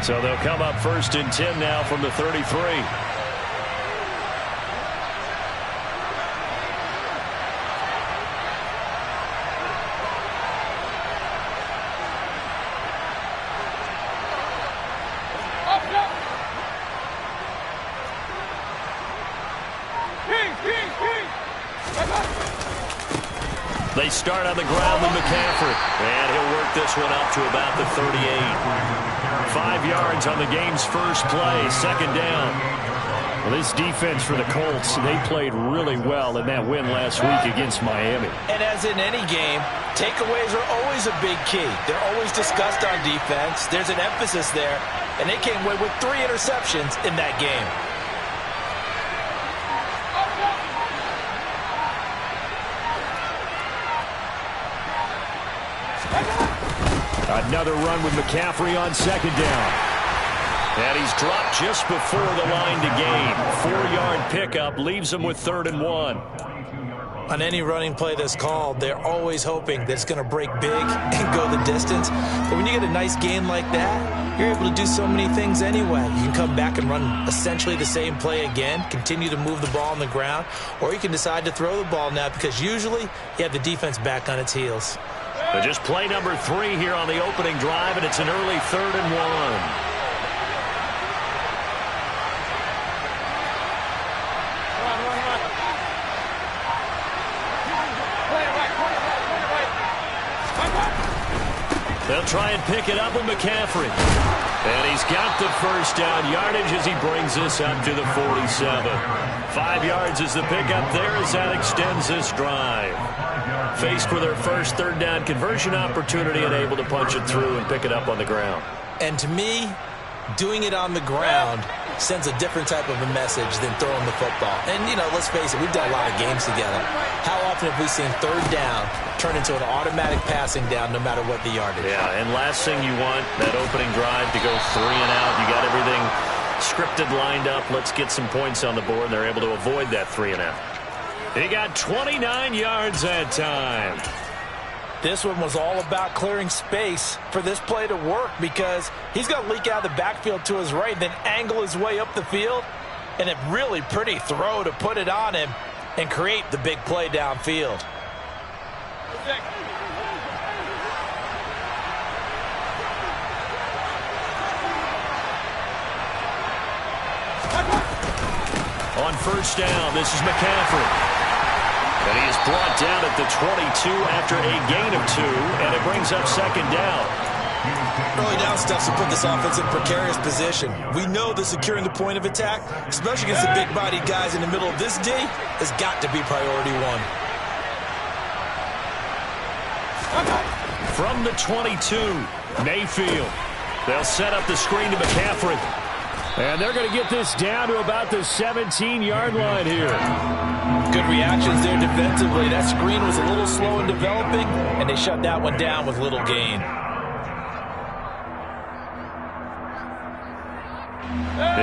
So they'll come up 1st and 10 now from the 33. They start on the ground with McCaffrey. And he'll work this one up to about the 38. 5 yards on the game's first play, 2nd down. Well, this defense for the Colts, they played really well in that win last week against Miami. And as in any game, takeaways are always a big key. They're always discussed on defense. There's an emphasis there. And they came away with 3 interceptions in that game. Another run with McCaffrey on 2nd down. And he's dropped just before the line to gain. 4-yard pickup leaves him with 3rd and 1. On any running play that's called, they're always hoping that it's going to break big and go the distance. But when you get a nice gain like that, you're able to do so many things anyway. You can come back and run essentially the same play again, continue to move the ball on the ground, or you can decide to throw the ball now because usually you have the defense back on its heels. But just play number 3 here on the opening drive, and it's an early 3rd and 1. They'll try and pick it up with McCaffrey. And he's got the 1st down yardage as he brings this up to the 47. 5 yards is the pickup there as that extends this drive. Faced with their first 3rd down conversion opportunity and able to punch it through and pick it up on the ground. And to me, doing it on the ground sends a different type of a message than throwing the football. And, you know, let's face it, we've done a lot of games together. How often have we seen 3rd down turn into an automatic passing down no matter what the yardage? Yeah, and last thing you want, that opening drive to go 3 and out. You got everything scripted, lined up. Let's get some points on the board. They're able to avoid that 3 and out. He got 29 yards that time. This one was all about clearing space for this play to work because he's going to leak out of the backfield to his right, then angle his way up the field, and a really pretty throw to put it on him and create the big play downfield. On 1st down, this is McCaffrey. And he is brought down at the 22 after a gain of 2, and it brings up 2nd down. Early down stuff to put this offense in precarious position. We know that securing the point of attack, especially against the big-bodied guys in the middle of this D, has got to be priority 1. From the 22, Mayfield. They'll set up the screen to McCaffrey. And they're going to get this down to about the 17-yard line here. Good reactions there defensively. That screen was a little slow in developing, and they shut that one down with little gain.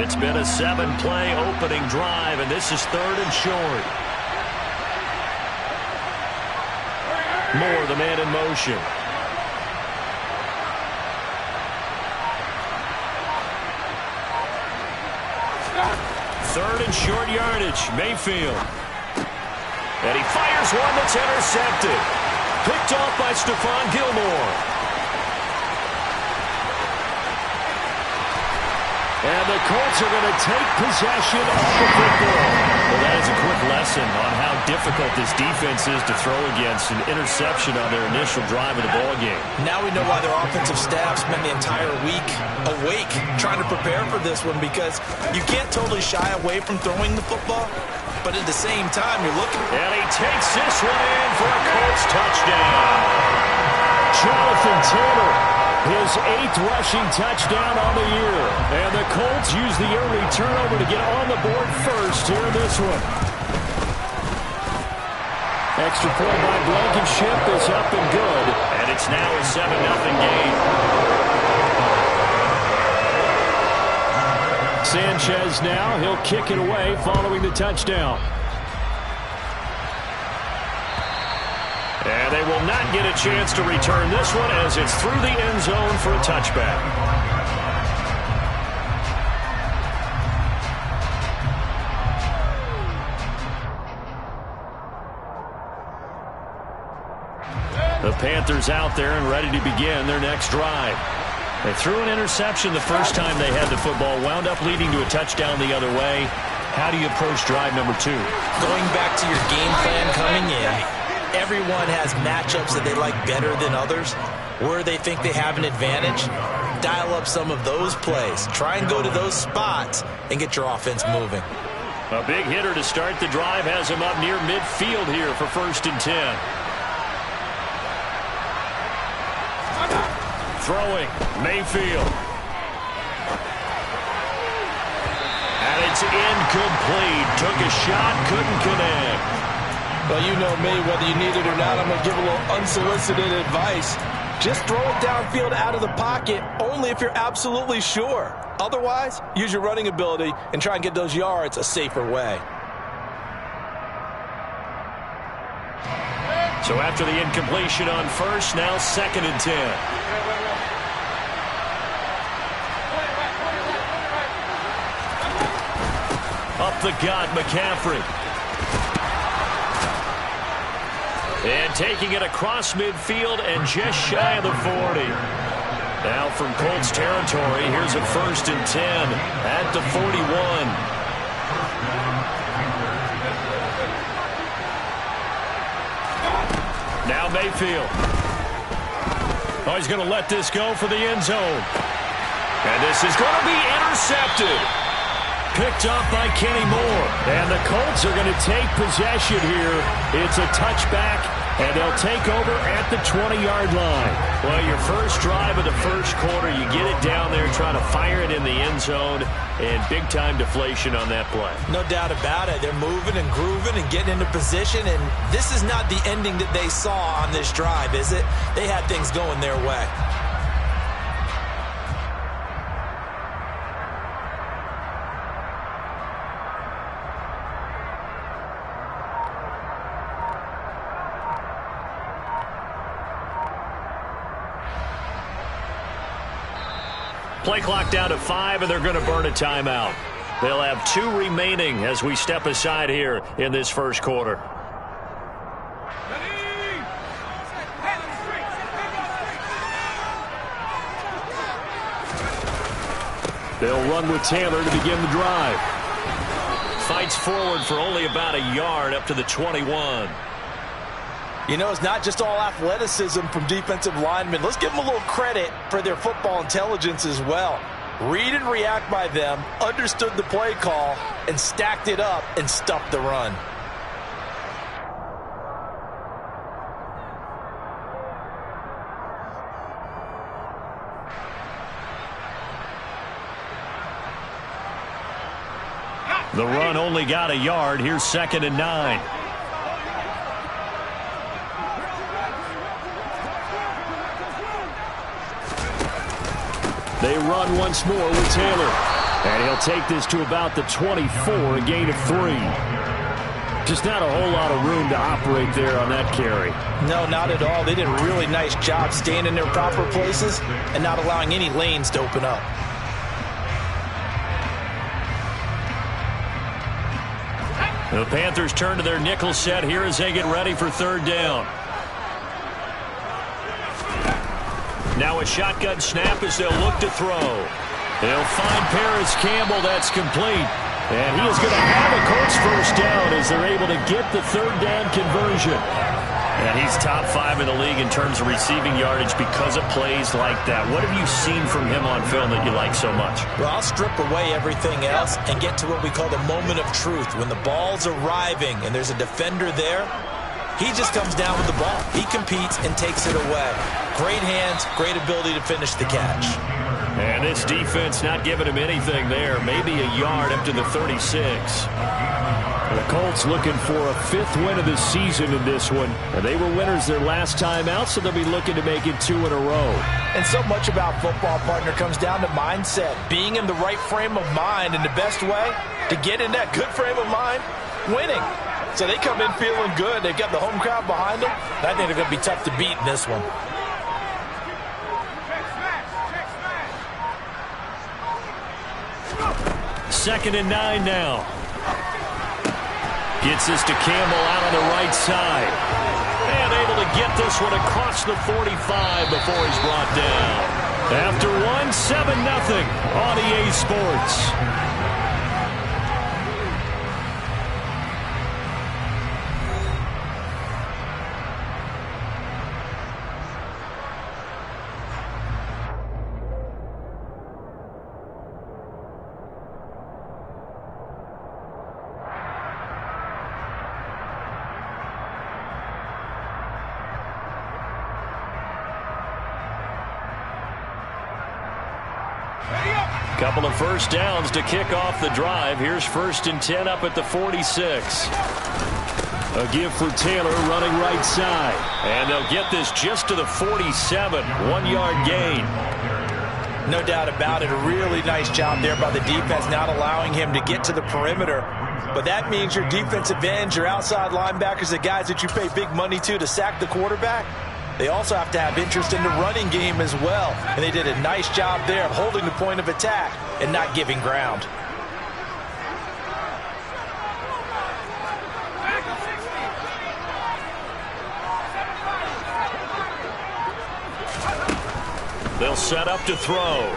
It's been a 7-play opening drive, and this is 3rd and short. Moore, the man in motion. Third and short yardage, Mayfield. And he fires one that's intercepted. Picked off by Stephon Gilmore. And the Colts are going to take possession of the football. Well, that is a quick lesson on how difficult this defense is to throw against. An interception on their initial drive of the ballgame. Now we know why their offensive staff spent the entire week awake trying to prepare for this one, because you can't totally shy away from throwing the football, but at the same time you're looking. And he takes this one in for a Colts touchdown. Jonathan Taylor, his 8th rushing touchdown on the year. And the Colts use the early turnover to get on the board first here in this one. Extra point by Blankenship is up and good. And it's now a 7-0 game. Sanchez now, he'll kick it away following the touchdown. And they will not get a chance to return this one as it's through the end zone for a touchback. The Panthers out there and ready to begin their next drive. They threw an interception the first time they had the football, wound up leading to a touchdown the other way. How do you approach drive number 2? Going back to your game plan coming in, everyone has matchups that they like better than others, where they think they have an advantage. Dial up some of those plays. Try and go to those spots and get your offense moving. A big hitter to start the drive has him up near midfield here for 1st and 10. Throwing, Mayfield. And it's incomplete. Took a shot, couldn't connect. Well, you know me, whether you need it or not, I'm going to give a little unsolicited advice. Just throw it downfield out of the pocket, only if you're absolutely sure. Otherwise, use your running ability and try and get those yards a safer way. So after the incompletion on 1st, now 2nd and 10. Up the gut, McCaffrey. And taking it across midfield and just shy of the 40. Now from Colts territory, here's a 1st and 10 at the 41. Now Mayfield. Oh, he's going to let this go for the end zone. And this is going to be intercepted. Picked off by Kenny Moore. And the Colts are going to take possession here. It's a touchback, and they'll take over at the 20-yard line. Well, your first drive of the first quarter, you get it down there, try to fire it in the end zone, and big-time deflation on that play. No doubt about it. They're moving and grooving and getting into position, and this is not the ending that they saw on this drive, is it? They had things going their way. Play clock down to 5, and they're going to burn a timeout. They'll have 2 remaining as we step aside here in this first quarter. They'll run with Taylor to begin the drive. Fights forward for only about a yard up to the 21. You know, it's not just all athleticism from defensive linemen. Let's give them a little credit for their football intelligence as well. Read and react by them, understood the play call, and stacked it up and stuffed the run. The run only got a yard. Here's 2nd and 9. They run once more with Taylor. And he'll take this to about the 24, a gain of 3. Just not a whole lot of room to operate there on that carry. No, not at all. They did a really nice job staying in their proper places and not allowing any lanes to open up. The Panthers turn to their nickel set here as they get ready for 3rd down. Now a shotgun snap as they'll look to throw. They'll find Paris Campbell. That's complete. And he is going to have a Colts first down as they're able to get the 3rd down conversion. And he's top 5 in the league in terms of receiving yardage because of plays like that. What have you seen from him on film that you like so much? Well, I'll strip away everything else and get to what we call the moment of truth. When the ball's arriving and there's a defender there, he just comes down with the ball. He competes and takes it away. Great hands, great ability to finish the catch. And this defense not giving him anything there. Maybe a yard up to the 36. The Colts looking for a 5th win of the season in this one. And they were winners their last time out, so they'll be looking to make it 2 in a row. And so much about football, partner, comes down to mindset. Being in the right frame of mind, and the best way to get in that good frame of mind, winning. So they come in feeling good. They've got the home crowd behind them. And I think they're going to be tough to beat in this one. Second and 9 now. Gets this to Campbell out on the right side. And able to get this one across the 45 before he's brought down. After one, 7-0 on EA Sports. Couple of first downs to kick off the drive. Here's 1st and 10 up at the 46. A give for Taylor running right side. And they'll get this just to the 47. 1-yard gain. No doubt about it. A really nice job there by the defense, not allowing him to get to the perimeter. But that means your defensive ends, your outside linebackers, the guys that you pay big money to sack the quarterback, they also have to have interest in the running game as well. And they did a nice job there of holding the point of attack and not giving ground. They'll set up to throw.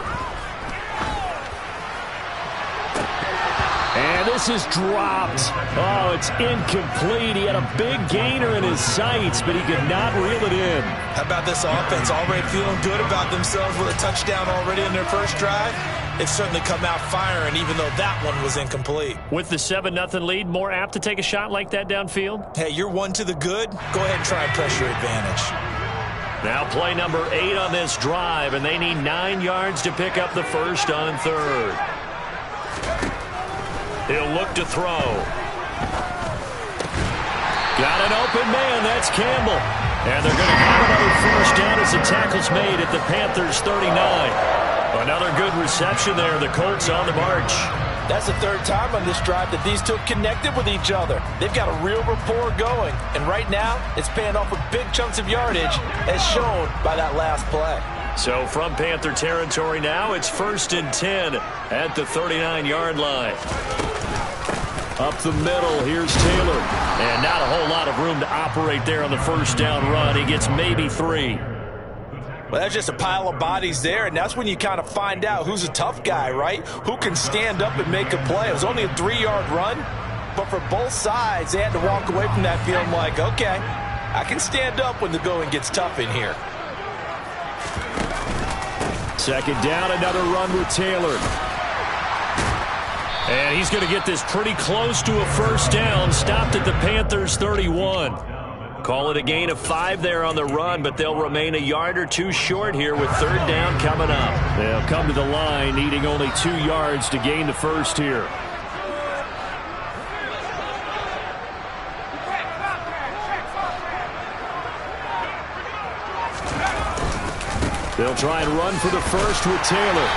And this is dropped. Oh, it's incomplete. He had a big gainer in his sights, but he could not reel it in. How about this offense? Already feeling good about themselves with a touchdown already in their first drive. They've certainly come out firing, even though that one was incomplete. With the 7-0 lead, more apt to take a shot like that downfield? Hey, you're one to the good. Go ahead and try and press your advantage. Now play number 8 on this drive, and they need 9 yards to pick up the first on 3rd. He'll look to throw. Got an open man. That's Campbell. And they're going to have another first down as the tackle's made at the Panthers' 39. Another good reception there. The Colts on the march. That's the 3rd time on this drive that these two connected with each other. They've got a real rapport going. And right now, it's paying off with big chunks of yardage, as shown by that last play. So from Panther territory now, it's 1st and 10 at the 39-yard line. Up the middle, here's Taylor. And not a whole lot of room to operate there on the first down run. He gets maybe 3. Well, that's just a pile of bodies there, and that's when you kind of find out who's a tough guy, right? Who can stand up and make a play. It was only a 3-yard run, but for both sides, they had to walk away from that feeling like, okay, I can stand up when the going gets tough in here. 2nd down, another run with Taylor. And he's going to get this pretty close to a first down, stopped at the Panthers' 31. Call it a gain of 5 there on the run, but they'll remain a yard or 2 short here with 3rd down coming up. They'll come to the line needing only 2 yards to gain the first here. They'll try and run for the first with Taylor.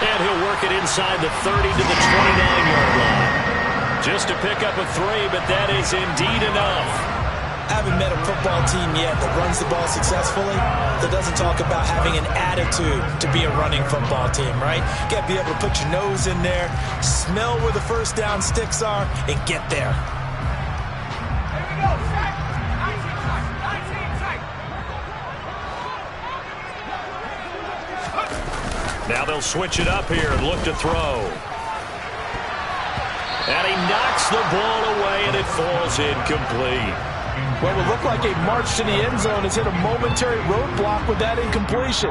And he'll work it inside the 30 to the 29-yard line. Just to pick up a 3, but that is indeed enough. I haven't met a football team yet that runs the ball successfully that doesn't talk about having an attitude to be a running football team, right? You got to be able to put your nose in there, smell where the first down sticks are, and get there. Now they'll switch it up here and look to throw. And he knocks the ball away, and it falls incomplete. Well, it looked like a march to the end zone has hit a momentary roadblock with that incompletion.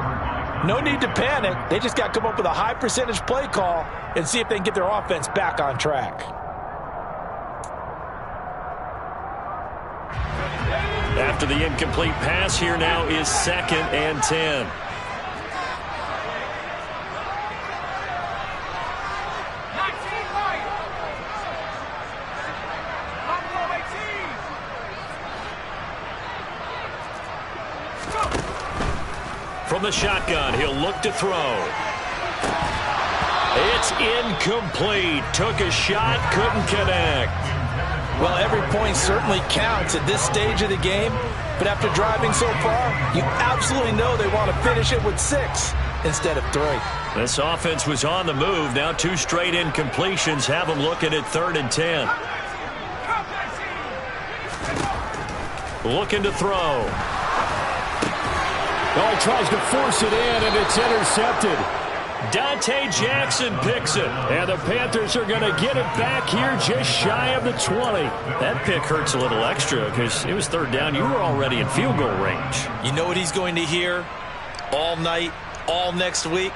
No need to panic. They just got to come up with a high percentage play call and see if they can get their offense back on track. After the incomplete pass, here now is 2nd and 10. From the shotgun, he'll look to throw. It's incomplete. Took a shot, couldn't connect. Well, every point certainly counts at this stage of the game, but after driving so far, you absolutely know they want to finish it with 6 instead of 3. This offense was on the move. Now 2 straight incompletions have them looking at 3rd and 10. Looking to throw. Oh, he tries to force it in, and it's intercepted. Dante Jackson picks it, and the Panthers are going to get it back here just shy of the 20. That pick hurts a little extra because it was third down. You were already in field goal range. You know what he's going to hear all night, all next week?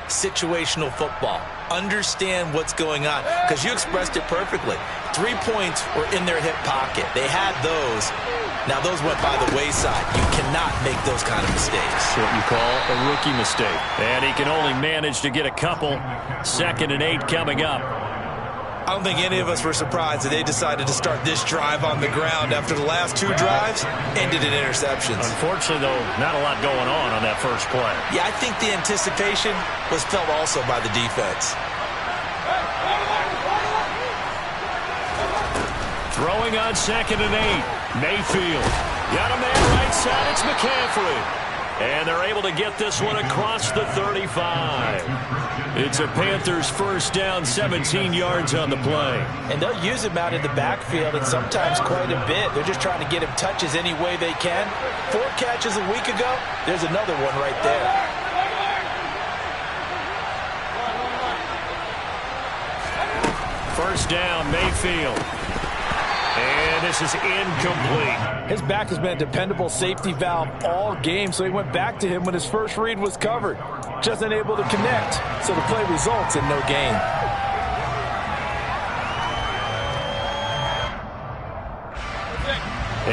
Situational football. Understand what's going on, because you expressed it perfectly. 3 points were in their hip pocket. They had those. Now, those went by the wayside. You cannot make those kind of mistakes. What you call a rookie mistake. And he can only manage to get a couple. 2nd and 8 coming up. I don't think any of us were surprised that they decided to start this drive on the ground after the last 2 drives ended in interceptions. Unfortunately, though, not a lot going on that first play. Yeah, I think the anticipation was felt also by the defense. Throwing on 2nd and 8. Mayfield. Got a man right side. It's McCaffrey. And they're able to get this one across the 35. It's a Panthers first down, 17 yards on the play. And they'll use him out in the backfield, and sometimes quite a bit. They're just trying to get him touches any way they can. 4 catches a week ago. There's another one right there. First down, Mayfield. And this is incomplete. His back has been a dependable safety valve all game, so he went back to him when his first read was covered. Just unable to connect, so the play results in no gain.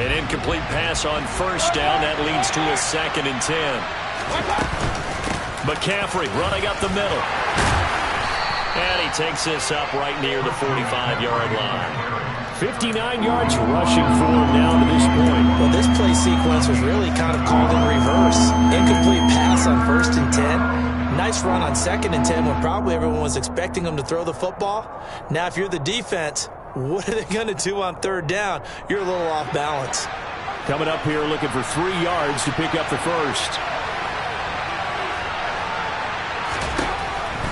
An incomplete pass on first down. That leads to a 2nd and 10. McCaffrey running up the middle. And he takes this up right near the 45-yard line. 59 yards rushing for him now to this point. Well, this play sequence was really kind of called in reverse. Incomplete pass on 1st and 10. Nice run on 2nd and 10 when probably everyone was expecting him to throw the football. Now, if you're the defense, what are they going to do on 3rd down? You're a little off balance. Coming up here looking for 3 yards to pick up the first.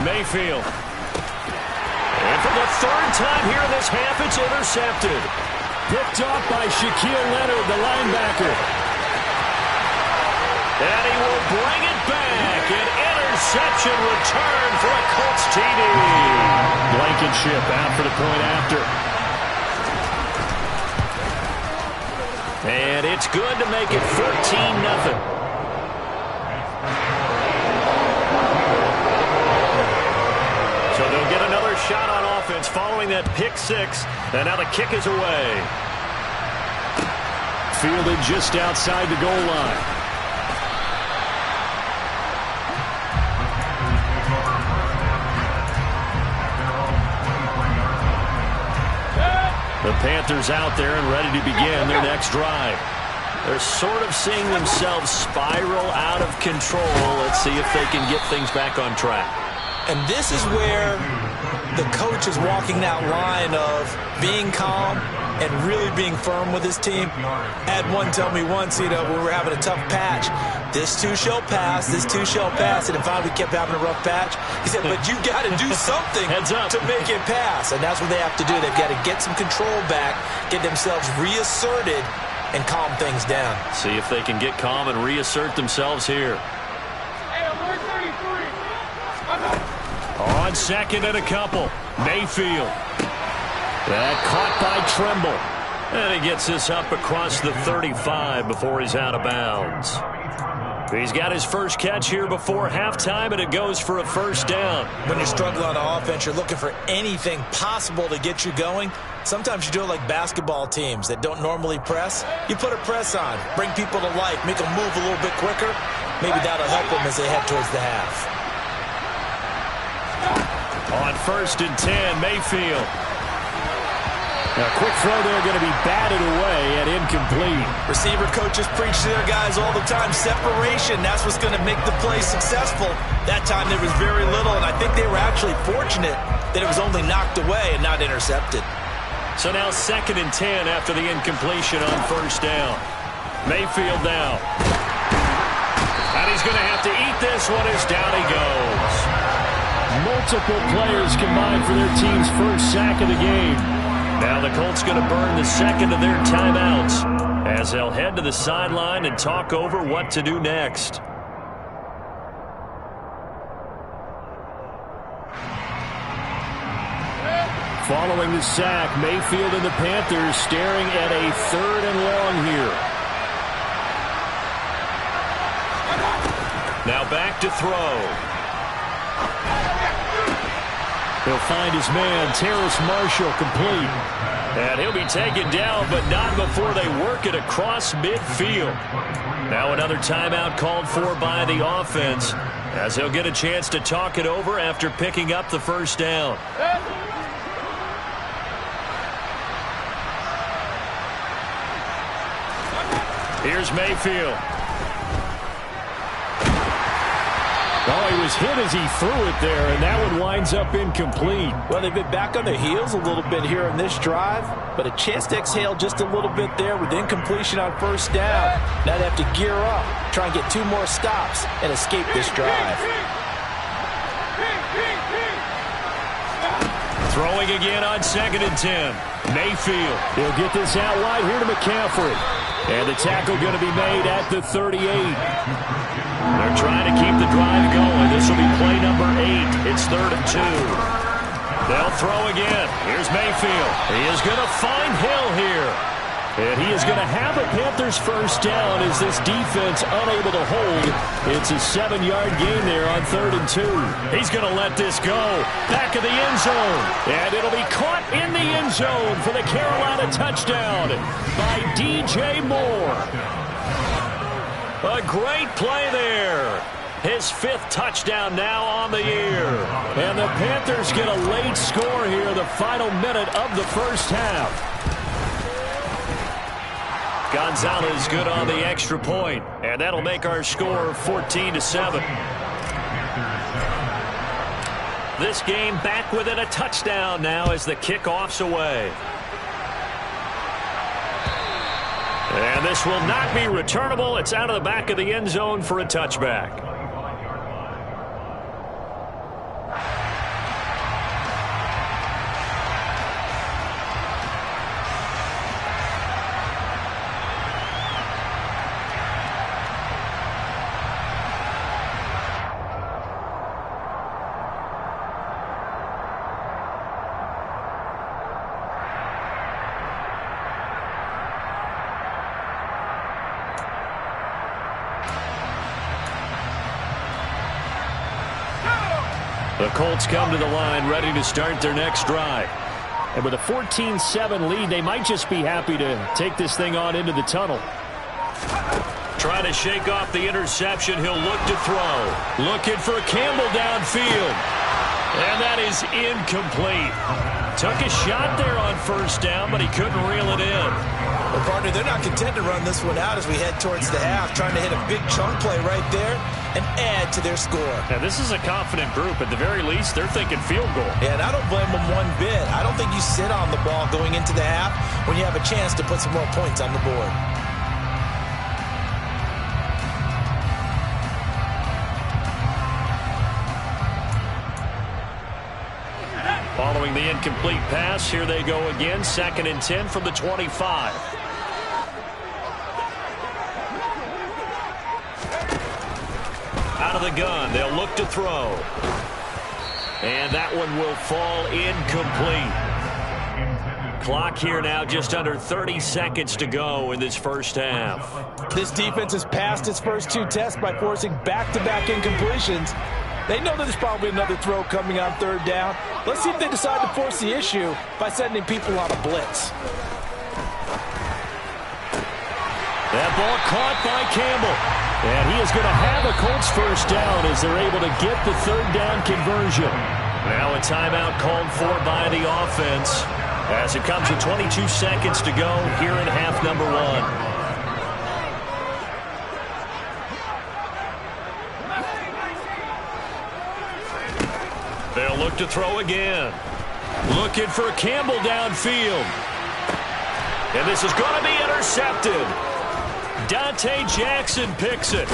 Mayfield. And for the 3rd time here in this half, it's intercepted. Picked off by Shaquille Leonard, the linebacker. And he will bring it back. An interception return for a Colts TD. Blankenship out for the point after. And it's good to make it 14-0. So they'll get another shot on offense following that pick 6. And now the kick is away. Fielded just outside the goal line. The Panthers out there and ready to begin their next drive. They're sort of seeing themselves spiral out of control. Let's see if they can get things back on track. And this is where the coach is walking that line of being calm and really being firm with his team. Had one tell me once, when we were having a tough patch, this too shall pass, this too shall pass. And finally we kept having a rough patch. He said, but you got to do something to make it pass. And that's what they have to do. They've got to get some control back, get themselves reasserted, and calm things down. See if they can get calm and reassert themselves here. On 2nd and a couple, Mayfield. That caught by Tremble. And he gets this up across the 35 before he's out of bounds. He's got his first catch here before halftime, and it goes for a first down. When you're struggling on offense, you're looking for anything possible to get you going. Sometimes you do it like basketball teams that don't normally press. You put a press on, bring people to life, make them move a little bit quicker. Maybe that'll help them as they head towards the half. On 1st and 10, Mayfield. A quick throw there going to be batted away and incomplete. Receiver coaches preach to their guys all the time. Separation, that's what's going to make the play successful. That time there was very little, and I think they were actually fortunate that it was only knocked away and not intercepted. So now 2nd and 10 after the incompletion on 1st down. Mayfield now. And he's going to have to eat this one as down he goes. Multiple players combined for their team's first sack of the game. Now the Colts going to burn the 2nd of their timeouts as they'll head to the sideline and talk over what to do next. Following the sack, Mayfield and the Panthers staring at a 3rd and long here. Now back to throw. He'll find his man, Terrace Marshall, complete. And he'll be taken down, but not before they work it across midfield. Now another timeout called for by the offense, as he'll get a chance to talk it over after picking up the first down. Here's Mayfield. Oh, he was hit as he threw it there, and that one winds up incomplete. Well, they've been back on their heels a little bit here in this drive, but a chance to exhale just a little bit there with incompletion on first down. Now they have to gear up, try and get 2 more stops, and escape this drive. Throwing again on 2nd and 10. Mayfield. He'll get this out wide here to McCaffrey. And the tackle going to be made at the 38. They're trying to keep the drive going. This will be play number 8. It's 3rd and 2. They'll throw again. Here's Mayfield. He is going to find Hill here. And he is going to have a Panthers first down as this defense unable to hold. It's a 7-yard gain there on 3rd and 2. He's going to let this go. Back of the end zone. And it'll be caught in the end zone for the Carolina touchdown by DJ Moore. A great play there. His 5th touchdown now on the year. And the Panthers get a late score here, the final minute of the first half. Gonzalez good on the extra point, and that'll make our score 14-7. This game back within a touchdown now as the kickoff's away. And this will not be returnable. It's out of the back of the end zone for a touchback. The Colts come to the line ready to start their next drive. And with a 14-7 lead, they might just be happy to take this thing on into the tunnel. Trying to shake off the interception. He'll look to throw. Looking for Campbell downfield. And that is incomplete. Took a shot there on first down, but he couldn't reel it in. Well, partner, they're not content to run this one out as we head towards the half, trying to hit a big chunk play right there and add to their score. Now, this is a confident group. At the very least, they're thinking field goal. Yeah, and I don't blame them one bit. I don't think you sit on the ball going into the half when you have a chance to put some more points on the board. Following the incomplete pass, here they go again. 2nd and 10 from the 25. Out of the gun, they'll look to throw. And that one will fall incomplete. Clock here now just under 30 seconds to go in this first half. This defense has passed its first 2 tests by forcing back-to-back incompletions. They know that there's probably another throw coming on 3rd down. Let's see if they decide to force the issue by sending people on a blitz. That ball caught by Campbell. And he is going to have a Colts first down as they're able to get the 3rd down conversion. Now a timeout called for by the offense as it comes with 22 seconds to go here in half number 1. They'll look to throw again. Looking for Campbell downfield. And this is going to be intercepted. Dante Jackson picks it.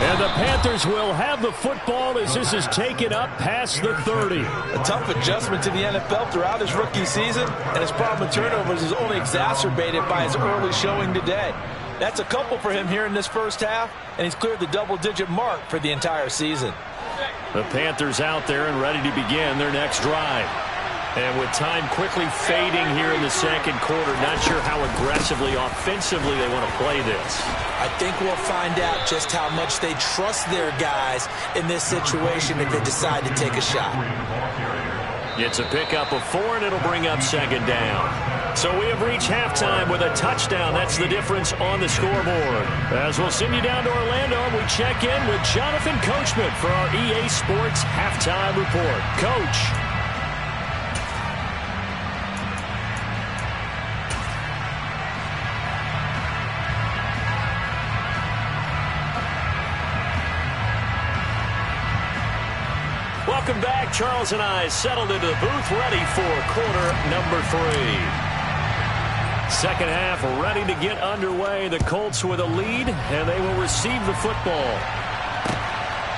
And the Panthers will have the football as this is taken up past the 30. A tough adjustment to the NFL throughout his rookie season, and his problem with turnovers is only exacerbated by his early showing today. That's a couple for him here in this first half, and he's cleared the double-digit mark for the entire season. The Panthers out there and ready to begin their next drive. And with time quickly fading here in the second quarter, not sure how aggressively, offensively they want to play this. I think we'll find out just how much they trust their guys in this situation if they decide to take a shot. It's a pickup of 4, and it'll bring up second down. So we have reached halftime with a touchdown. That's the difference on the scoreboard. As we'll send you down to Orlando, and we check in with Jonathan Coachman for our EA Sports Halftime Report. Coach. Welcome back. Charles and I settled into the booth, ready for quarter number 3. Second half ready to get underway. The Colts with a lead, and they will receive the football.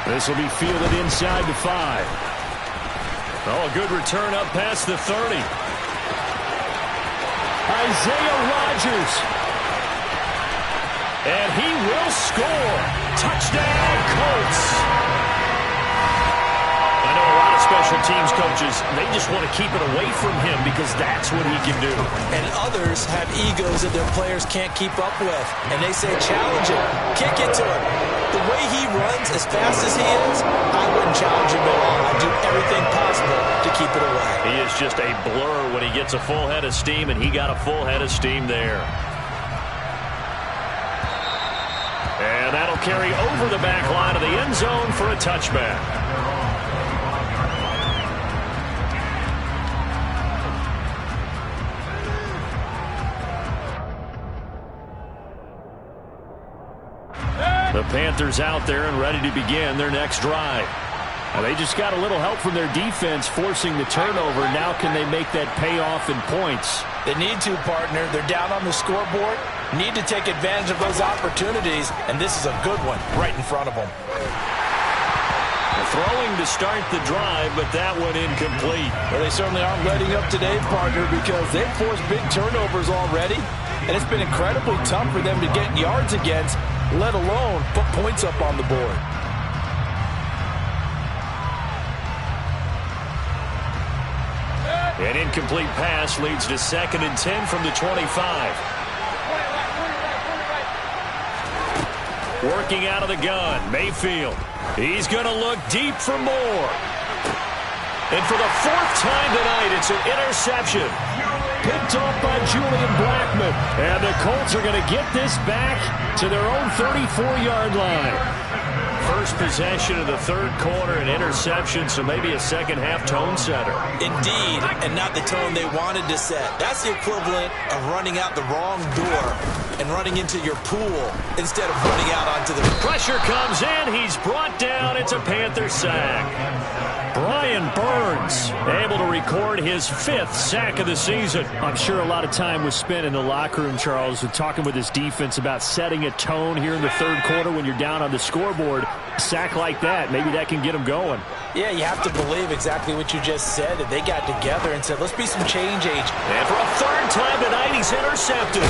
This will be fielded inside the 5. Oh, a good return up past the 30. Isaiah Rodgers. And he will score. Touchdown, Colts. Special teams coaches, they just want to keep it away from him because that's what he can do. And others have egos that their players can't keep up with. And they say, challenge him, kick it to him. The way he runs as fast as he is, I wouldn't challenge him at all. I'd do everything possible to keep it away. He is just a blur when he gets a full head of steam, and he got a full head of steam there. And that'll carry over the back line of the end zone for a touchback. The Panthers out there and ready to begin their next drive. Now they just got a little help from their defense forcing the turnover. Now can they make that pay off in points? They need to, partner. They're down on the scoreboard. Need to take advantage of those opportunities, and this is a good one right in front of them. Throwing to start the drive, but that one incomplete. Well, they certainly aren't letting up today, partner, because they've forced big turnovers already, and it's been incredibly tough for them to get yards against, let alone put points up on the board. An incomplete pass leads to 2nd and 10 from the 25. Working out of the gun, Mayfield. He's going to look deep for more. And for the 4th time tonight, it's an interception. Picked off by Julian Blackmon. And the Colts are going to get this back to their own 34-yard line. First possession of the third quarter, an interception, so maybe a second-half tone setter. Indeed, and not the tone they wanted to set. That's the equivalent of running out the wrong door and running into your pool instead of running out onto the... Pressure comes in. He's brought down. It's a Panther sack. Brian Burns able to record his 5th sack of the season. I'm sure a lot of time was spent in the locker room, Charles, with talking with his defense about setting a tone here in the third quarter when you're down on the scoreboard. A sack like that, maybe that can get them going. Yeah, you have to believe exactly what you just said. That they got together and said, let's be some change agents. And for a 3rd time tonight, he's intercepted.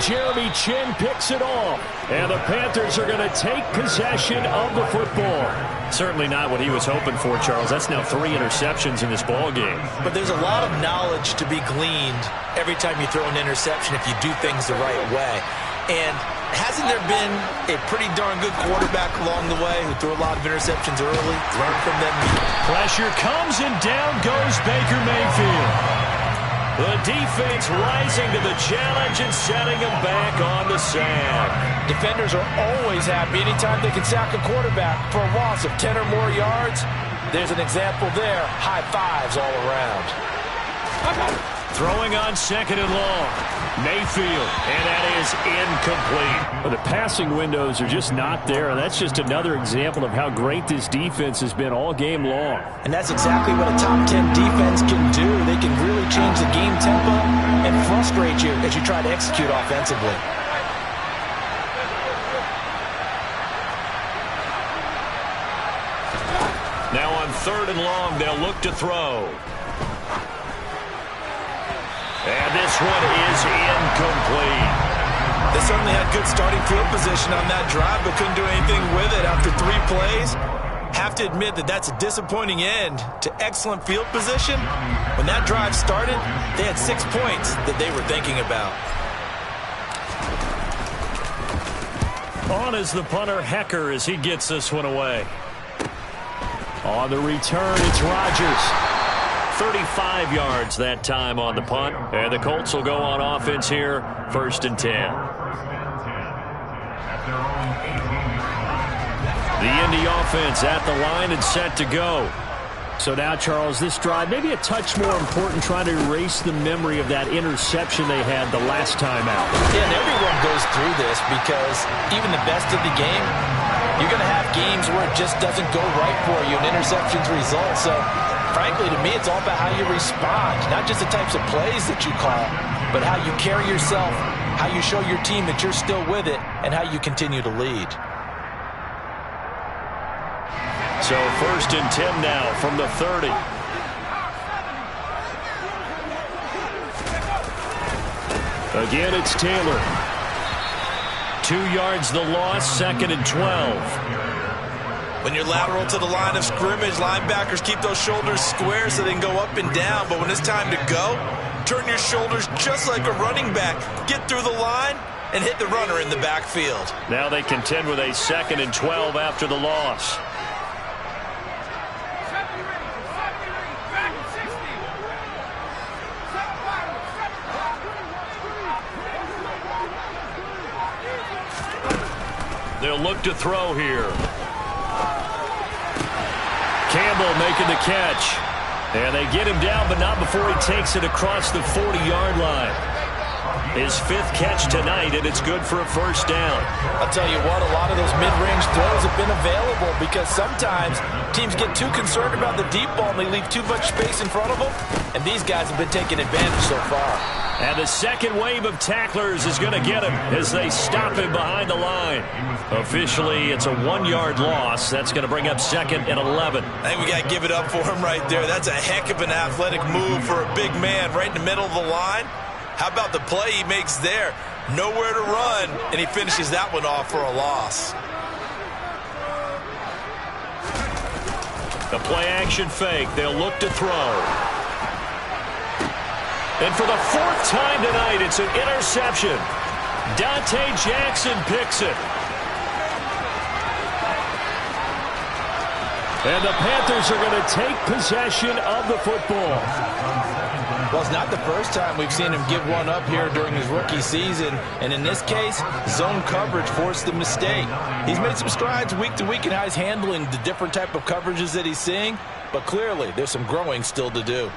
Jeremy Chinn picks it off. And the Panthers are going to take possession of the football. Certainly not what he was hoping for, Charles. That's now 3 interceptions in this ball game. But there's a lot of knowledge to be gleaned every time you throw an interception if you do things the right way. And hasn't there been a pretty darn good quarterback along the way who threw a lot of interceptions early? Learn from them. Pressure comes and down goes Baker Mayfield. The defense rising to the challenge and setting him back on the sack. Defenders are always happy anytime they can sack a quarterback for a loss of 10 or more yards. There's an example there. High fives all around. Throwing on 2nd and long. Mayfield, and that is incomplete. Well, the passing windows are just not there, and that's just another example of how great this defense has been all game long. And that's exactly what a top 10 defense can do. They can really change the game tempo and frustrate you as you try to execute offensively. Now on 3rd and long, they'll look to throw. And this one is incomplete. They certainly had good starting field position on that drive, but couldn't do anything with it after 3 plays. Have to admit that that's a disappointing end to excellent field position. When that drive started, they had 6 points that they were thinking about. On is the punter, Hecker, as he gets this one away. On the return, it's Rodgers. 35 yards that time on the punt. And the Colts will go on offense here, 1st and 10. The Indy offense at the line and set to go. So now, Charles, this drive maybe a touch more important, trying to erase the memory of that interception they had the last time out. Yeah, and everyone goes through this because even the best of the game, you're going to have games where it just doesn't go right for you, and interceptions result. So, frankly, to me, it's all about how you respond, not just the types of plays that you call, but how you carry yourself, how you show your team that you're still with it, and how you continue to lead. So 1st and 10 now from the 30. Again, it's Taylor. 2 yards the loss, 2nd and 12. When you're lateral to the line of scrimmage, linebackers keep those shoulders square so they can go up and down. But when it's time to go, turn your shoulders just like a running back. Get through the line and hit the runner in the backfield. Now they contend with a 2nd and 12 after the loss. They'll look to throw here. Campbell making the catch. And they get him down, but not before he takes it across the 40-yard line. His 5th catch tonight, and it's good for a 1st down. I'll tell you what, a lot of those mid-range throws have been available because sometimes teams get too concerned about the deep ball and they leave too much space in front of them, and these guys have been taking advantage so far. And the second wave of tacklers is going to get him as they stop him behind the line. Officially, it's a 1-yard loss. That's going to bring up 2nd and 11. I think we got to give it up for him right there. That's a heck of an athletic move for a big man right in the middle of the line. How about the play he makes there? Nowhere to run, and he finishes that one off for a loss. The play-action fake. They'll look to throw. And for the 4th time tonight, it's an interception. Dante Jackson picks it. And the Panthers are going to take possession of the football. Well, it's not the first time we've seen him give one up here during his rookie season. And in this case, zone coverage forced the mistake. He's made some strides week to week in how he's handling the different type of coverages that he's seeing. But clearly, there's some growing still to do.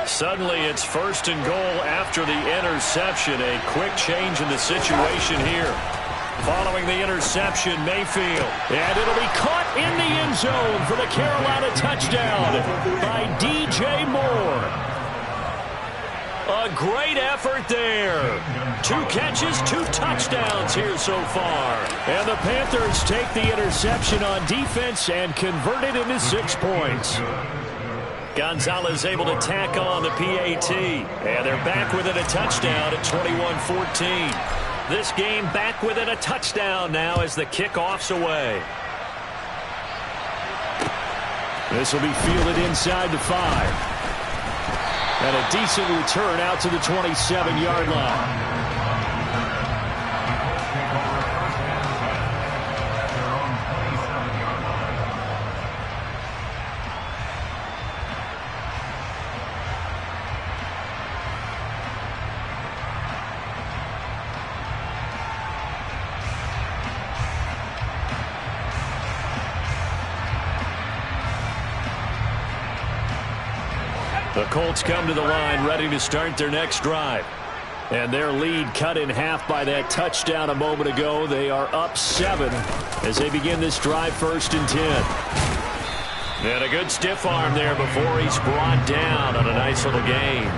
Suddenly, it's 1st and goal after the interception. A quick change in the situation here. Following the interception, Mayfield. And it'll be caught in the end zone for the Carolina touchdown by DJ Moore. A great effort there. 2 catches, 2 touchdowns here so far. And the Panthers take the interception on defense and convert it into 6 points. Gonzalez able to tack on the PAT. And they're back within a touchdown at 21-14. This game back within a touchdown now as the kickoff's away. This will be fielded inside the 5. And a decent return out to the 27-yard line. The Colts come to the line ready to start their next drive. And their lead cut in half by that touchdown a moment ago. They are up 7 as they begin this drive, 1st and 10. And a good stiff arm there before he's brought down on a nice little gain.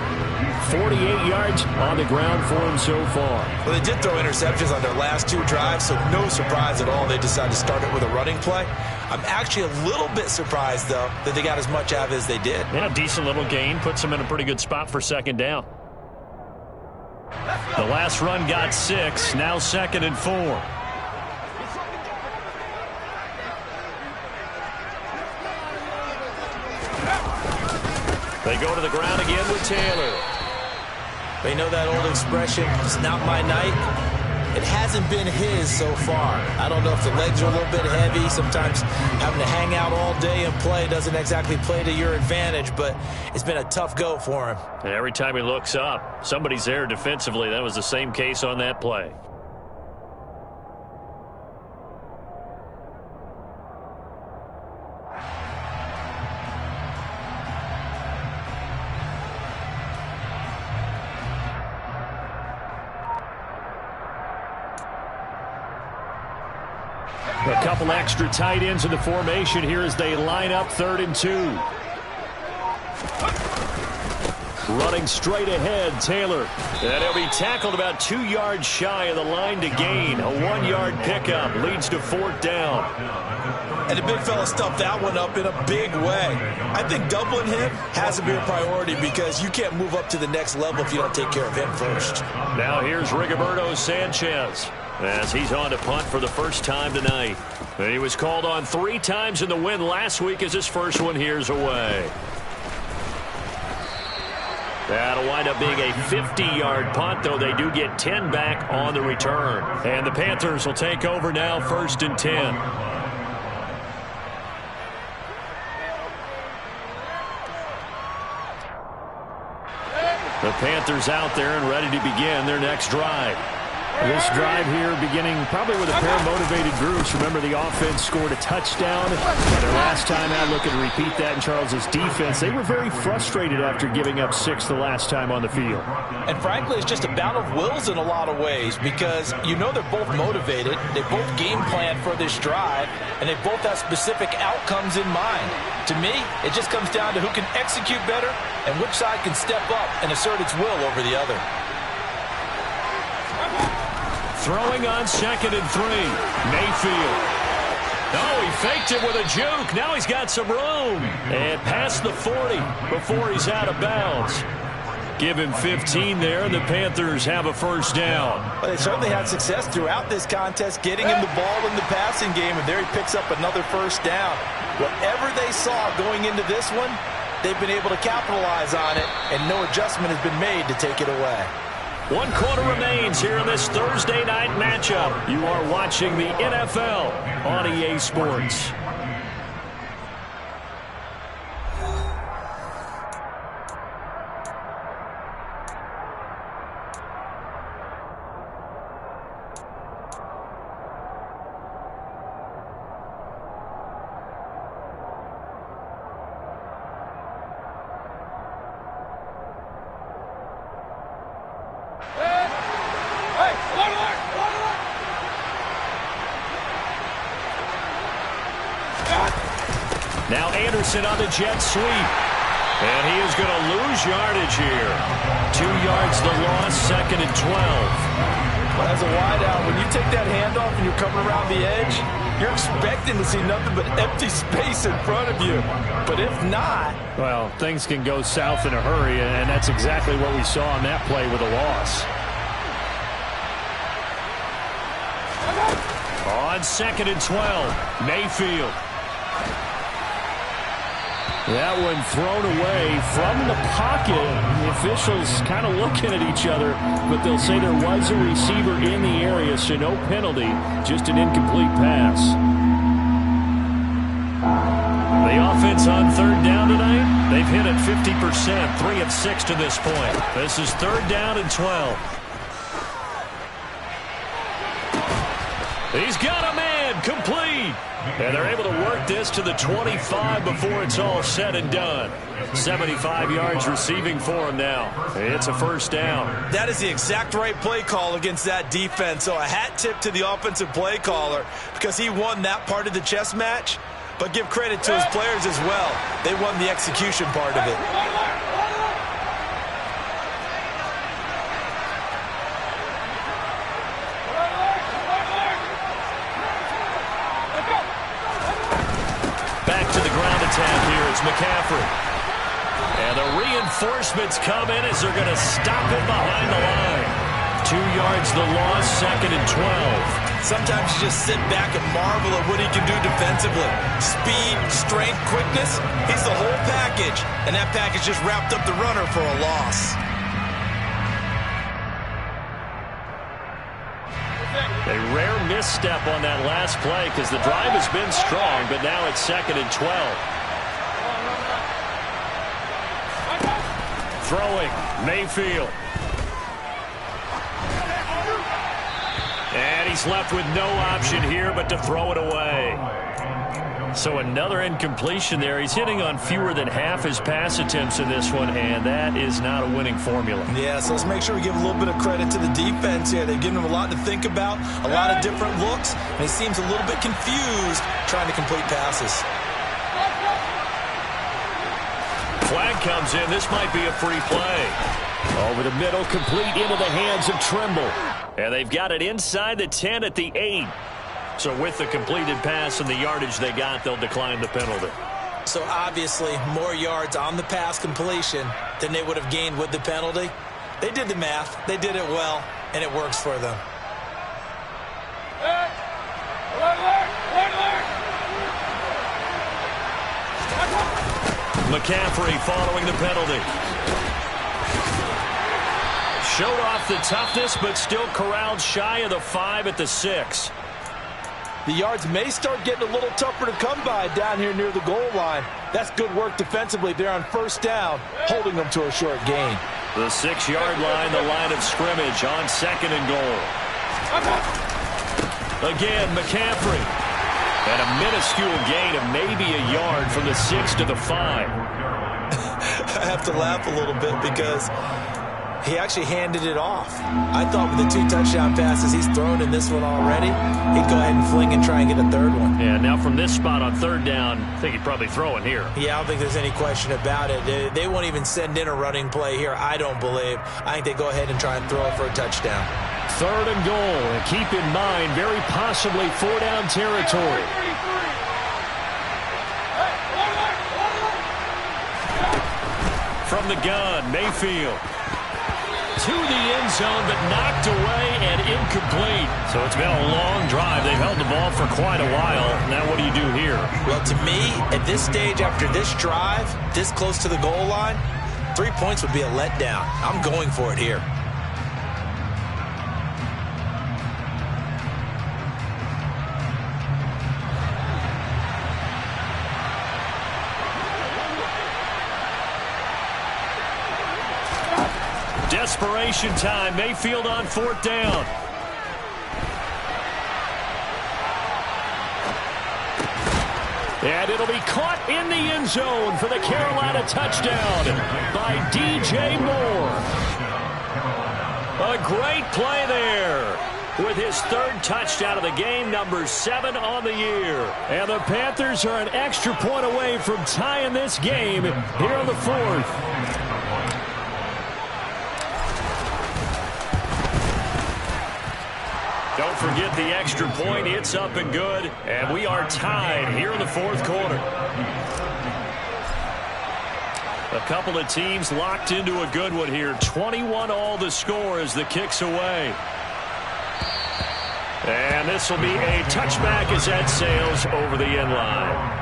48 yards on the ground for him so far. Well, they did throw interceptions on their last 2 drives, so no surprise at all they decided to start it with a running play. I'm actually a little bit surprised, though, that they got as much out of it as they did. Yeah, a decent little gain. Puts them in a pretty good spot for 2nd down. The last run got 6. Now 2nd and 4. They go to the ground again with Taylor. They know that old expression, it's not my night. It hasn't been his so far. I don't know if the legs are a little bit heavy. Sometimes having to hang out all day and play doesn't exactly play to your advantage, but it's been a tough go for him. And every time he looks up, somebody's there defensively. That was the same case on that play. A couple extra tight ends in the formation here as they line up 3rd and 2. Running straight ahead, Taylor. And he'll be tackled about 2 yards shy of the line to gain. A 1-yard pickup leads to 4th down. And the big fella stuffed that one up in a big way. I think doubling him has to be a priority because you can't move up to the next level if you don't take care of him first. Now here's Rigoberto Sanchez as he's on to punt for the first time tonight. He was called on 3 times in the win last week as his first one here's away. That'll wind up being a 50-yard punt, though they do get 10 back on the return. And the Panthers will take over now 1st and 10. The Panthers out there and ready to begin their next drive. This drive here beginning probably with a pair of motivated groups. Remember, the offense scored a touchdown. And their last time out, looking to repeat that in Charles's defense. They were very frustrated after giving up 6 the last time on the field. And frankly, it's just a battle of wills in a lot of ways because you know they're both motivated. They both game plan for this drive, and they both have specific outcomes in mind. To me, it just comes down to who can execute better and which side can step up and assert its will over the other. Throwing on 2nd and 3. Mayfield. Oh, he faked it with a juke. Now he's got some room. And past the 40 before he's out of bounds. Give him 15 there, and the Panthers have a first down. Well, they certainly had success throughout this contest getting him the ball in the passing game, and there he picks up another first down. Whatever they saw going into this one, they've been able to capitalize on it, and no adjustment has been made to take it away. 1 quarter remains here in this Thursday night matchup. You are watching the NFL on EA Sports. Now Anderson on the jet sweep. And he is going to lose yardage here. 2 yards the loss, 2nd and 12. Well, as a wideout, when you take that handoff and you're coming around the edge, you're expecting to see nothing but empty space in front of you. But if not... Well, things can go south in a hurry, and that's exactly what we saw on that play with a loss. On 2nd and 12, Mayfield. That one thrown away from the pocket. The officials kind of looking at each other, but they'll say there was a receiver in the area, so no penalty, just an incomplete pass. The offense on 3rd down tonight, they've hit it 50%, 3 of 6 to this point. This is 3rd down and 12. He's got a man, complete. And they're able to work this to the 25 before it's all said and done. 75 yards receiving for him now. It's a first down. That is the exact right play call against that defense. So a hat tip to the offensive play caller because he won that part of the chess match. But give credit to his players as well. They won the execution part of it. It's McCaffrey. And the reinforcements come in as they're going to stop him behind the line. 2 yards the loss, 2nd and 12. Sometimes you just sit back and marvel at what he can do defensively. Speed, strength, quickness, he's the whole package. And that package just wrapped up the runner for a loss. A rare misstep on that last play because the drive has been strong, but now it's 2nd and 12. Throwing, Mayfield. And he's left with no option here but to throw it away. So another incompletion there. He's hitting on fewer than half his pass attempts in this one, and that is not a winning formula. Yeah, so let's make sure we give a little bit of credit to the defense here. They've given him a lot to think about, a lot of different looks, and he seems a little bit confused trying to complete passes. Flag comes in. This might be a free play. Over the middle, complete into the hands of Trimble. And they've got it inside the 10 at the 8. So with the completed pass and the yardage they got, they'll decline the penalty. So obviously more yards on the pass completion than they would have gained with the penalty. They did the math. They did it well, and it works for them. McCaffrey following the penalty. Showed off the toughness, but still corralled shy of the 5 at the 6. The yards may start getting a little tougher to come by down here near the goal line. That's good work defensively there on first down, holding them to a short gain. The 6-yard line, the line of scrimmage on 2nd and goal. Again, McCaffrey. And a minuscule gain of maybe a yard from the 6 to the 5. I have to laugh a little bit because he actually handed it off. I thought with the 2 touchdown passes he's thrown in this one already, he'd go ahead and fling and try and get a 3rd one. Yeah, now from this spot on 3rd down, I think he'd probably throw it here. Yeah, I don't think there's any question about it. They won't even send in a running play here, I don't believe. I think they go ahead and try and throw it for a touchdown. 3rd and goal, and keep in mind, very possibly 4-down territory. From the gun, Mayfield. To the end zone, but knocked away and incomplete. So it's been a long drive. They've held the ball for quite a while. Now what do you do here? Well, to me, at this stage, after this drive, this close to the goal line, 3 points would be a letdown. I'm going for it here. Desperation time. Mayfield on 4th down. And it'll be caught in the end zone for the Carolina touchdown by DJ Moore. A great play there with his 3rd touchdown of the game, number 7 on the year. And the Panthers are an extra point away from tying this game here on the 4th. Don't forget the extra point. It's up and good. And we are tied here in the 4th quarter. A couple of teams locked into a good one here. 21-all the score as the kick's away. And this will be a touchback as that sails over the end line.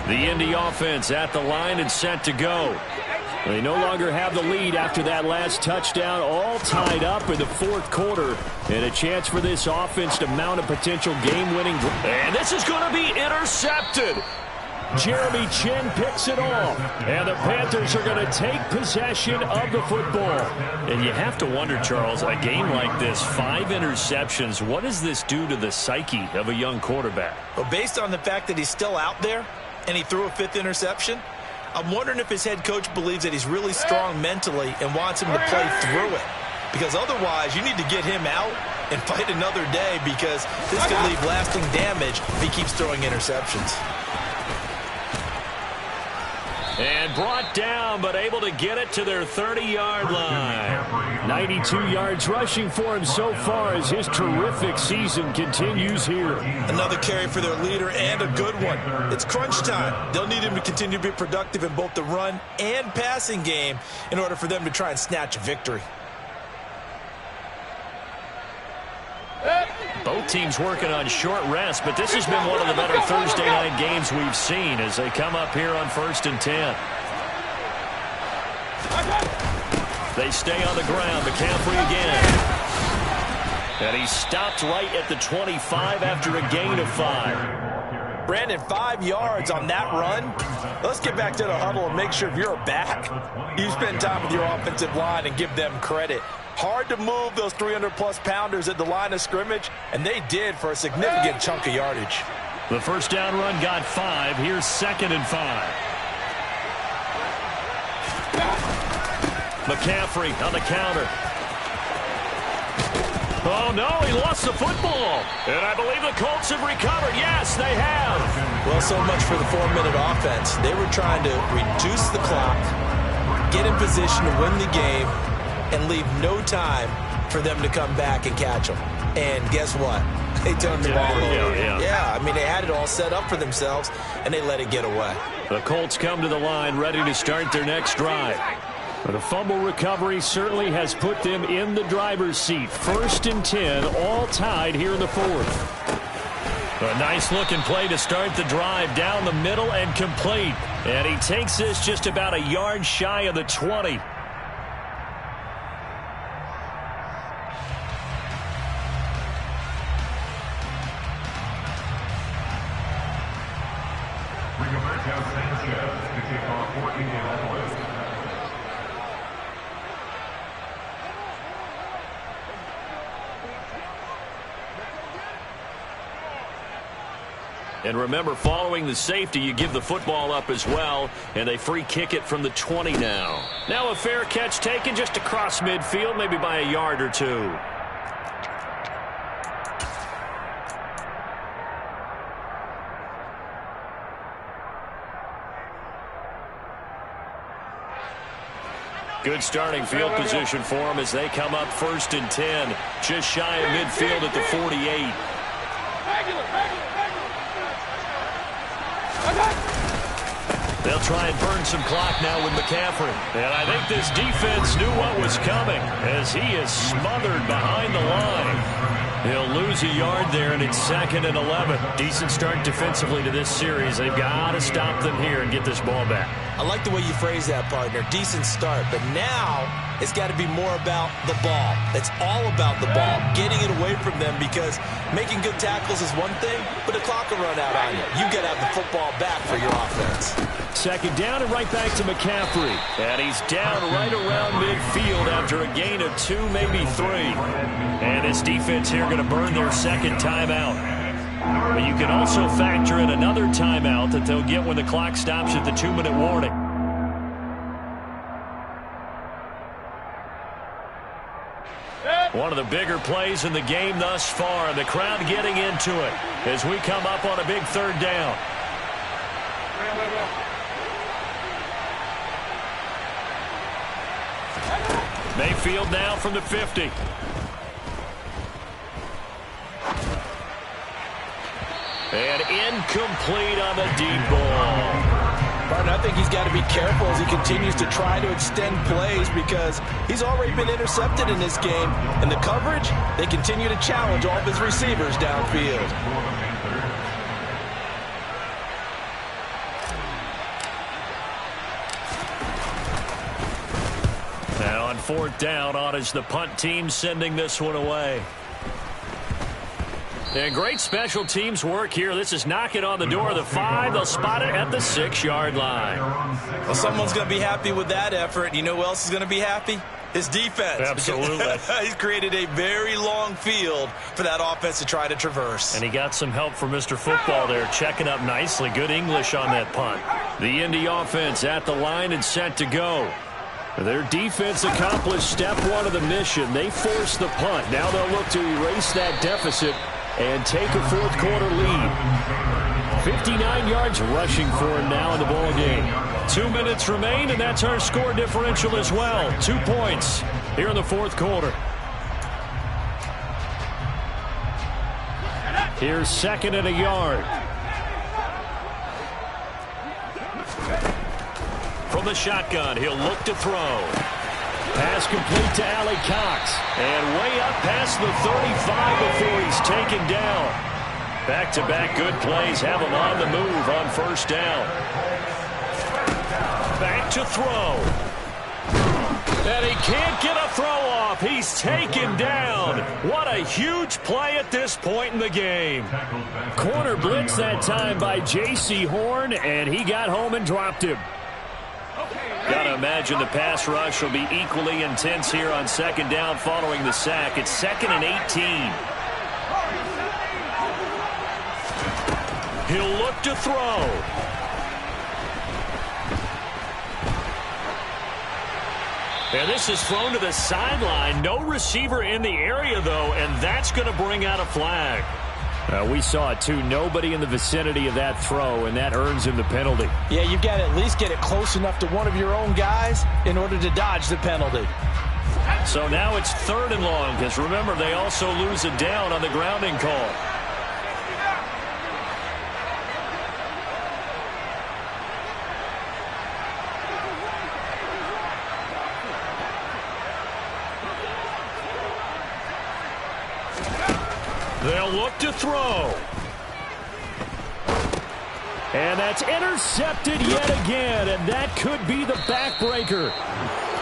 The Indy offense at the line and set to go. They no longer have the lead after that last touchdown, all tied up in the 4th quarter. And a chance for this offense to mount a potential game-winning drive. And this is going to be intercepted. Jeremy Chinn picks it off. And the Panthers are going to take possession of the football. And you have to wonder, Charles, a game like this, 5 interceptions, what does this do to the psyche of a young quarterback? Well, based on the fact that he's still out there and he threw a 5th interception, I'm wondering if his head coach believes that he's really strong mentally and wants him to play through it. Because otherwise, you need to get him out and fight another day, because this could leave lasting damage if he keeps throwing interceptions. And brought down, but able to get it to their 30-yard line. 92 yards rushing for him so far as his terrific season continues here. Another carry for their leader and a good one. It's crunch time. They'll need him to continue to be productive in both the run and passing game in order for them to try and snatch a victory. Both teams working on short rest, but this has been one of the better Thursday night games we've seen as they come up here on 1st and 10. They stay on the ground. McCaffrey again. And he stopped right at the 25 after a gain of 5. Brandon, 5 yards on that run. Let's get back to the huddle and make sure if you're a back, you spend time with your offensive line and give them credit. Hard to move those 300-plus pounders at the line of scrimmage, and they did for a significant chunk of yardage. The first down run got 5. Here's 2nd and 5. McCaffrey on the counter. Oh, no, he lost the football. And I believe the Colts have recovered. Yes, they have. Well, so much for the 4-minute offense. They were trying to reduce the clock, get in position to win the game, and leave no time for them to come back and catch them. And guess what? They turned the ball over. Yeah, I mean, they had it all set up for themselves, and they let it get away. The Colts come to the line ready to start their next drive. The fumble recovery certainly has put them in the driver's seat. 1st and 10, all tied here in the 4th. A nice-looking play to start the drive down the middle and complete. And he takes this just about a yard shy of the 20. And remember, following the safety, you give the football up as well, and they free kick it from the 20 now. Now a fair catch taken just across midfield, maybe by a yard or two. Good starting field position for them as they come up 1st and 10, just shy of midfield at the 48. They'll try and burn some clock now with McCaffrey. And I think this defense knew what was coming as he is smothered behind the line. He'll lose a yard there, and it's 2nd and 11. Decent start defensively to this series. They've got to stop them here and get this ball back. I like the way you phrase that, partner. Decent start, but now it's got to be more about the ball. It's all about the ball, getting it away from them, because making good tackles is one thing, but the clock will run out on you. You got to have the football back for your offense. 2nd down and right back to McCaffrey. And he's down right around midfield after a gain of 2, maybe 3. And this defense here going to burn their 2nd timeout. But you can also factor in another timeout that they'll get when the clock stops at the 2-minute warning. One of the bigger plays in the game thus far. The crowd getting into it as we come up on a big 3rd down. Mayfield now from the 50. And incomplete on the deep ball. Partner, I think he's got to be careful as he continues to try to extend plays, because he's already been intercepted in this game. And the coverage, they continue to challenge all of his receivers downfield. Now on 4th down, on is the punt team sending this one away. And great special teams work here. This is knocking on the door of the 5. They'll spot it at the 6-yard line. Well, someone's going to be happy with that effort. You know who else is going to be happy? His defense. Absolutely. He's created a very long field for that offense to try to traverse. And he got some help from Mr. Football there, checking up nicely. Good English on that punt. The Indy offense at the line and set to go. Their defense accomplished step 1 of the mission. They forced the punt. Now they'll look to erase that deficit and take a 4th quarter lead. 59 yards rushing for him now in the ball game. 2 minutes remain, and that's our score differential as well. 2 points here in the fourth quarter. Here's second and a yard. From the shotgun, he'll look to throw. Pass complete to Allie Cox. And way up past the 35 before he's taken down. Back-to-back good plays have him on the move on first down. Back to throw. And he can't get a throw off. He's taken down. What a huge play at this point in the game. Corner blitz that time by J.C. Horn, and he got home and dropped him. Got to imagine the pass rush will be equally intense here on second down following the sack. It's 2nd and 18. He'll look to throw. And this is thrown to the sideline. No receiver in the area, though, and that's going to bring out a flag. We saw it, too. Nobody in the vicinity of that throw, and that earns him the penalty. Yeah, you've got to at least get it close enough to one of your own guys in order to dodge the penalty. So now it's 3rd and long, because remember, they also lose a down on the grounding call. They'll look to throw. And that's intercepted yet again, and that could be the backbreaker.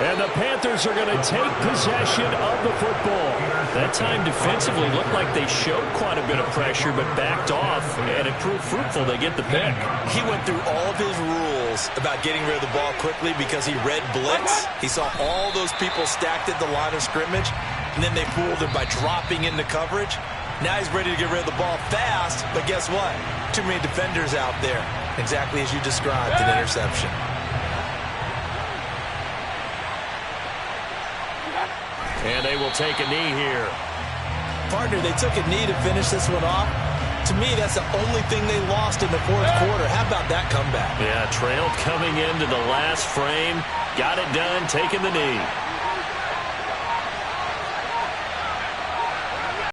And the Panthers are going to take possession of the football. That time defensively looked like they showed quite a bit of pressure but backed off, and it proved fruitful. They get the pick. He went through all of his rules about getting rid of the ball quickly because he read blitz. He saw all those people stacked at the line of scrimmage, and then they fooled him by dropping into coverage. Now he's ready to get rid of the ball fast, but guess what? Too many defenders out there. Exactly as you described, an interception. And they will take a knee here. Partner, they took a knee to finish this one off. To me, that's the only thing they lost in the fourth quarter. How about that comeback? Yeah, trailed coming into the last frame. Got it done, taking the knee.